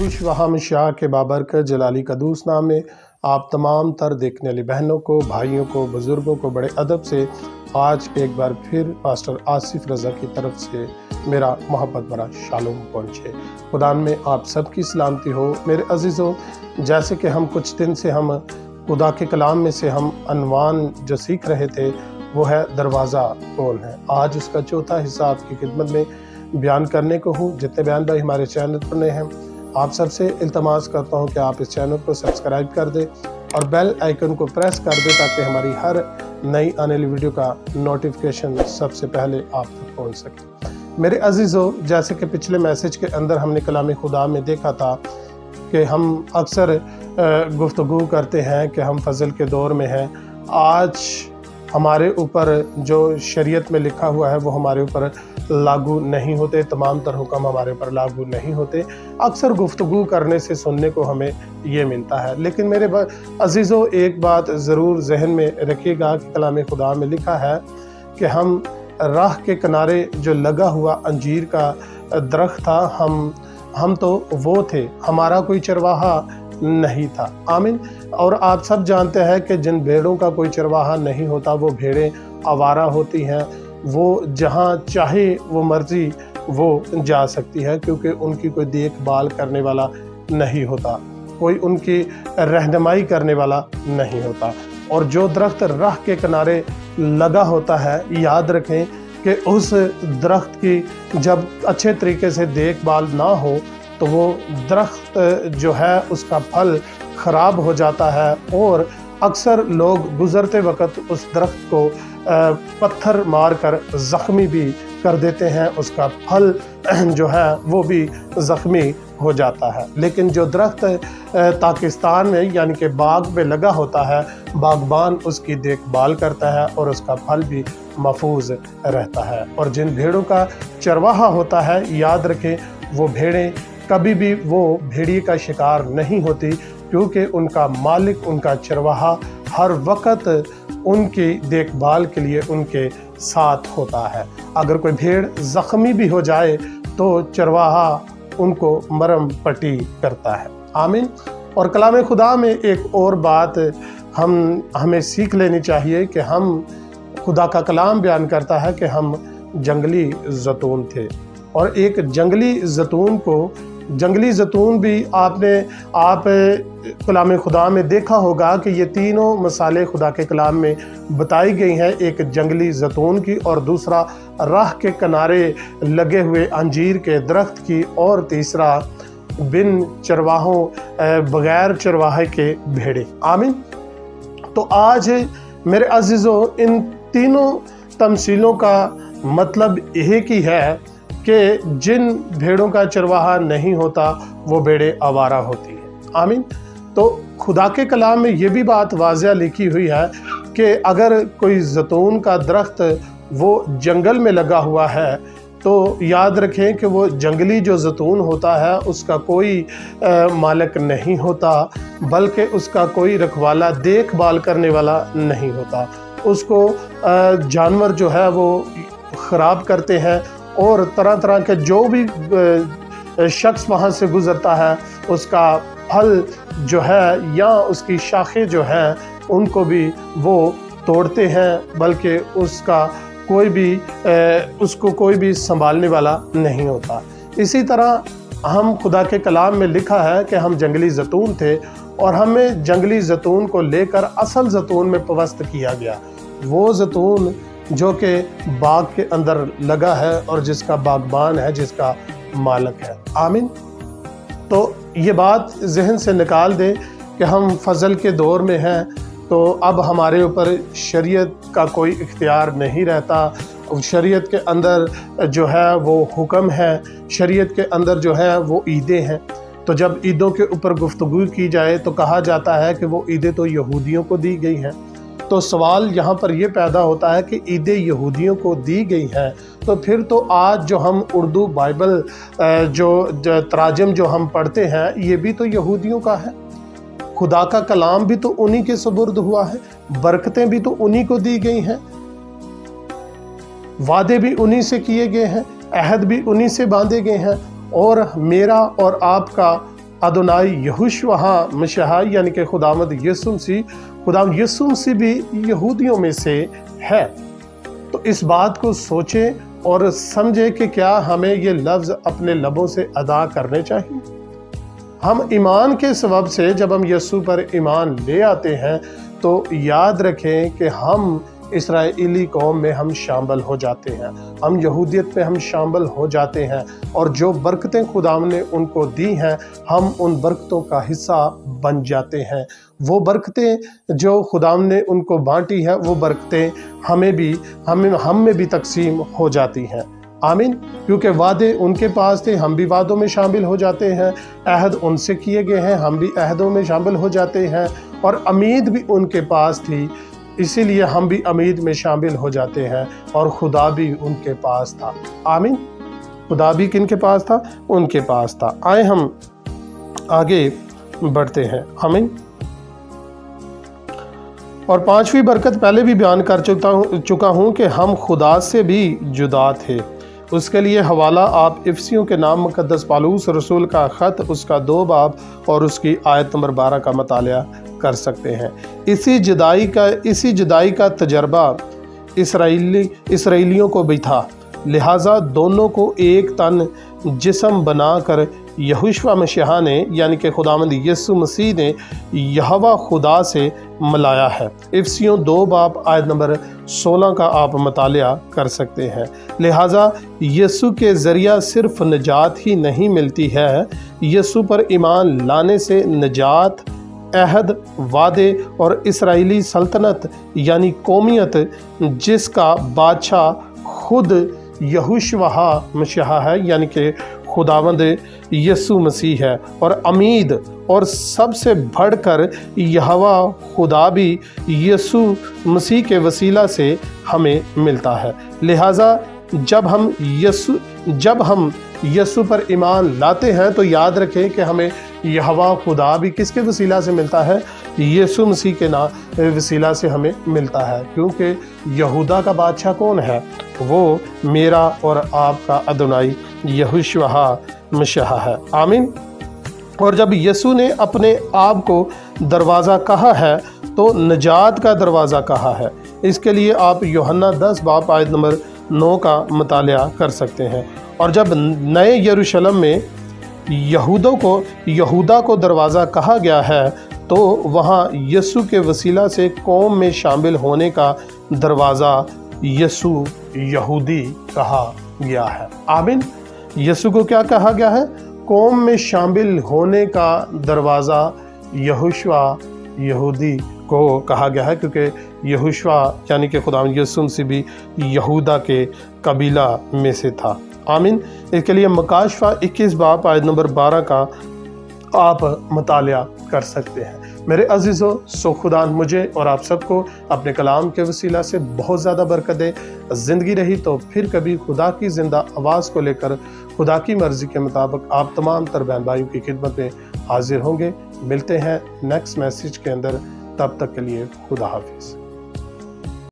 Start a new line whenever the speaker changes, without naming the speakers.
खुश व हमेशा के बाबरकत जलाली कदूस नाम में आप तमाम तर देखने वाली बहनों को, भाइयों को, बुज़ुर्गों को बड़े अदब से आज एक बार फिर पास्टर आसिफ रज़ा की तरफ से मेरा मोहब्बत भरा शालोम पहुँचे। खुदा में आप सबकी सलामती हो। मेरे अज़ीज़ों, जैसे कि हम कुछ दिन से हम खुदा के कलाम में से हम अनवान जो सीख रहे थे वो है दरवाज़ा कौन है। आज उसका चौथा हिस्सा आपकी खिदमत में बयान करने को हूँ। जितने बयान भाई हमारे चैनल पर नए हैं, आप सबसे इल्तमास करता हूँ कि आप इस चैनल को सब्सक्राइब कर दें और बेल आइकन को प्रेस कर दें ताकि हमारी हर नई आने वाली वीडियो का नोटिफिकेशन सबसे पहले आप तक पहुँच सके। मेरे अजीज़ों, जैसे कि पिछले मैसेज के अंदर हमने कलाम खुदा में देखा था कि हम अक्सर गुफ्तगू करते हैं कि हम फजल के दौर में हैं। आज हमारे ऊपर जो शरीयत में लिखा हुआ है वो हमारे ऊपर लागू नहीं होते, तमाम तर हुक्म हमारे ऊपर लागू नहीं होते। अक्सर गुफ्तगू करने से सुनने को हमें ये मिलता है। लेकिन मेरे अजीज़ों, एक बात ज़रूर जहन में रखिएगा कि कलाम खुदा में लिखा है कि हम राह के किनारे जो लगा हुआ अंजीर का दरख्त था, हम तो वो थे, हमारा कोई चरवाहा नहीं था। आमीन। और आप सब जानते हैं कि जिन भेड़ों का कोई चरवाहा नहीं होता वो भेड़ें आवारा होती हैं, वो जहाँ चाहे वो मर्जी वो जा सकती है, क्योंकि उनकी कोई देखभाल करने वाला नहीं होता, कोई उनकी रहनुमाई करने वाला नहीं होता। और जो दरख्त राह के किनारे लगा होता है, याद रखें कि उस दरख्त की जब अच्छे तरीके से देखभाल ना हो तो वो दरख्त जो है उसका फल ख़राब हो जाता है। और अक्सर लोग गुज़रते वक्त उस दरख्त को पत्थर मारकर ज़ख्मी भी कर देते हैं, उसका फल जो है वो भी ज़ख्मी हो जाता है। लेकिन जो दरख्त पाकिस्तान में यानी कि बाग में लगा होता है, बागबान उसकी देखभाल करता है और उसका फल भी महफूज रहता है। और जिन भेड़ों का चरवाहा होता है, याद रखें वो भेड़ें कभी भी वो भेड़िए का शिकार नहीं होती, क्योंकि उनका मालिक, उनका चरवाहा हर वक्त उनकी देखभाल के लिए उनके साथ होता है। अगर कोई भेड़ ज़ख्मी भी हो जाए तो चरवाहा उनको मरहम पट्टी करता है। आमीन। और कलाम खुदा में एक और बात हमें सीख लेनी चाहिए कि हम खुदा का कलाम बयान करता है कि हम जंगली ज़ैतून थे। और एक जंगली ज़ैतून भी आप कलाम खुदा में देखा होगा कि ये तीनों मसाले खुदा के कलाम में बताई गई हैं। एक जंगली ज़ैतून की, और दूसरा राह के किनारे लगे हुए अंजीर के दरख्त की, और तीसरा बिन चरवाहों बग़ैर चरवाहे के भेड़े। आमीन। तो आज मेरे अजीज़ों, इन तीनों तमसीलों का मतलब एक ही है कि जिन भेड़ों का चरवाहा नहीं होता वो भेड़ें आवारा होती हैं। आमीन। तो खुदा के कलाम में ये भी बात वाज़िया लिखी हुई है कि अगर कोई ज़ैतून का दरख्त वो जंगल में लगा हुआ है तो याद रखें कि वो जंगली जो ज़ैतून होता है उसका कोई मालिक नहीं होता, बल्कि उसका कोई रखवाला, देखभाल करने वाला नहीं होता। उसको जानवर जो है वो ख़राब करते हैं, और तरह तरह के जो भी शख्स वहाँ से गुज़रता है उसका फल जो है या उसकी शाखें जो हैं उनको भी वो तोड़ते हैं, बल्कि उसको कोई भी संभालने वाला नहीं होता। इसी तरह हम खुदा के कलाम में लिखा है कि हम जंगली ज़ैतून थे और हमें जंगली ज़ैतून को लेकर असल ज़ैतून में पवस्त किया गया, वो ज़ैतून जो कि बाग के अंदर लगा है और जिसका बागबान है, जिसका मालिक है। आमीन। तो ये बात जहन से निकाल दें कि हम फजल के दौर में हैं, तो अब हमारे ऊपर शरीयत का कोई इख्तियार नहीं रहता। शरीयत के अंदर जो है वो हुक्म है, शरीयत के अंदर जो है वो ईदें हैं। तो जब ईदों के ऊपर गुफ्तगू की जाए तो कहा जाता है कि वो ईदें तो यहूदियों को दी गई हैं। तो सवाल यहाँ पर यह पैदा होता है कि ईदें यहूदियों को दी गई हैं, तो फिर तो आज जो हम उर्दू बाइबल जो तराजम जो हम पढ़ते हैं ये भी तो यहूदियों का है। खुदा का कलाम भी तो उन्हीं के सुपुर्द हुआ है, बरकतें भी तो उन्हीं को दी गई हैं, वादे भी उन्हीं से किए गए हैं, अहद भी उन्हीं से बांधे गए हैं, और मेरा और आपका अदोनाई यहोशुआ मसीहा यानी कि खुदावंद यीशु मसीह भी यहूदियों में से है। तो इस बात को सोचें और समझें कि क्या हमें ये लफ्ज़ अपने लबों से अदा करने चाहिए। हम ईमान के सबब से जब हम यीशु पर ईमान ले आते हैं तो याद रखें कि हम इस्राएली कौम में हम शामिल हो जाते हैं, हम यहूदियत में हम शामिल हो जाते हैं, और जो बरकतें खुदा ने उनको दी हैं हम उन बरकतों का हिस्सा बन जाते हैं। वो बरकतें जो खुदा ने उनको बांटी हैं वो बरकतें हम में भी तकसीम हो जाती हैं। आमीन। क्योंकि वादे उनके पास थे, हम भी वादों में शामिल हो जाते हैं, अहद उनसे किए गए हैं, हम भी अहदों में शामिल हो जाते हैं, और उम्मीद भी उनके पास थी, इसीलिए हम भी उम्मीद में शामिल हो जाते हैं, और खुदा भी उनके पास था। आमीन। खुदा भी किनके पास था? उनके पास था। आए हम आगे बढ़ते हैं। आमीन। और पांचवी बरकत पहले भी बयान कर चुका हूँ कि हम खुदा से भी जुदा थे। उसके लिए हवाला आप इफसियों के नाम मुकद्दस पालूस रसूल का ख़त, उसका 2 बाब और उसकी आयत नंबर 12 का मतालिया कर सकते हैं। इसी जुदाई का तजर्बा इसराइलियों को भी था, लिहाजा दोनों को एक तन जिस्म बनाकर यहोशुआ मसीहा ने यानी कि खुदावंद यीशु मसीह ने यहोवा खुदा से मिलाया है। इफसियों 2 बाब आयत नंबर 16 का आप मतालिया कर सकते हैं। लिहाजा यीशु के ज़रिया सिर्फ निजात ही नहीं मिलती है, यीशु पर ईमान लाने से निजात, अहद, वादे और इसराइली सल्तनत यानी कौमियत जिसका बादशाह खुद यहोशुआ मसीहा है यानी कि खुदावंद यीशु मसीह है, और उम्मीद और सबसे बढ़कर यहोवा खुदा भी यीशु मसीह के वसीला से हमें मिलता है। लिहाजा जब हम यीशु पर ईमान लाते हैं तो याद रखें कि हमें यहोवा खुदा भी किसके वसीला से मिलता है? यीशु मसीह के वसीला से हमें मिलता है। क्योंकि यहूदा का बादशाह कौन है? वो मेरा और आपका अदोनाई यहोशुआ मसीहा है। आमीन। और जब यीशु ने अपने आप को दरवाज़ा कहा है तो निजात का दरवाज़ा कहा है। इसके लिए आप यूहन्ना 10 बाब आयत नंबर 9 का मतालिया कर सकते हैं। और जब नए यरूशलेम में यहूदा को दरवाज़ा कहा गया है तो वहाँ यीशु के वसीला से कौम में शामिल होने का दरवाज़ा यीशु यहूदी कहा गया है। आमीन। यीशु को क्या कहा गया है? कौम में शामिल होने का दरवाज़ा यहोशुआ यहूदी को कहा गया है, क्योंकि यहोशुआ यानी कि खुदा यीशु मसीह भी यहूदा के कबीला में से था। आमीन। इसके लिए मकाशफा 21 बाब आयत नंबर 12 का आप मतालिया कर सकते हैं। मेरे अजीज़ों, सो खुदा मुझे और आप सबको अपने कलाम के वसीला से बहुत ज़्यादा बरकत दे। ज़िंदगी रही तो फिर कभी खुदा की ज़िंदा आवाज़ को लेकर खुदा की मर्ज़ी के मुताबिक आप तमाम तर बहन भाइयों की खिदमत में हाजिर होंगे। मिलते हैं नेक्स्ट मैसेज के अंदर, तब तक के लिए खुदा हाफिज़।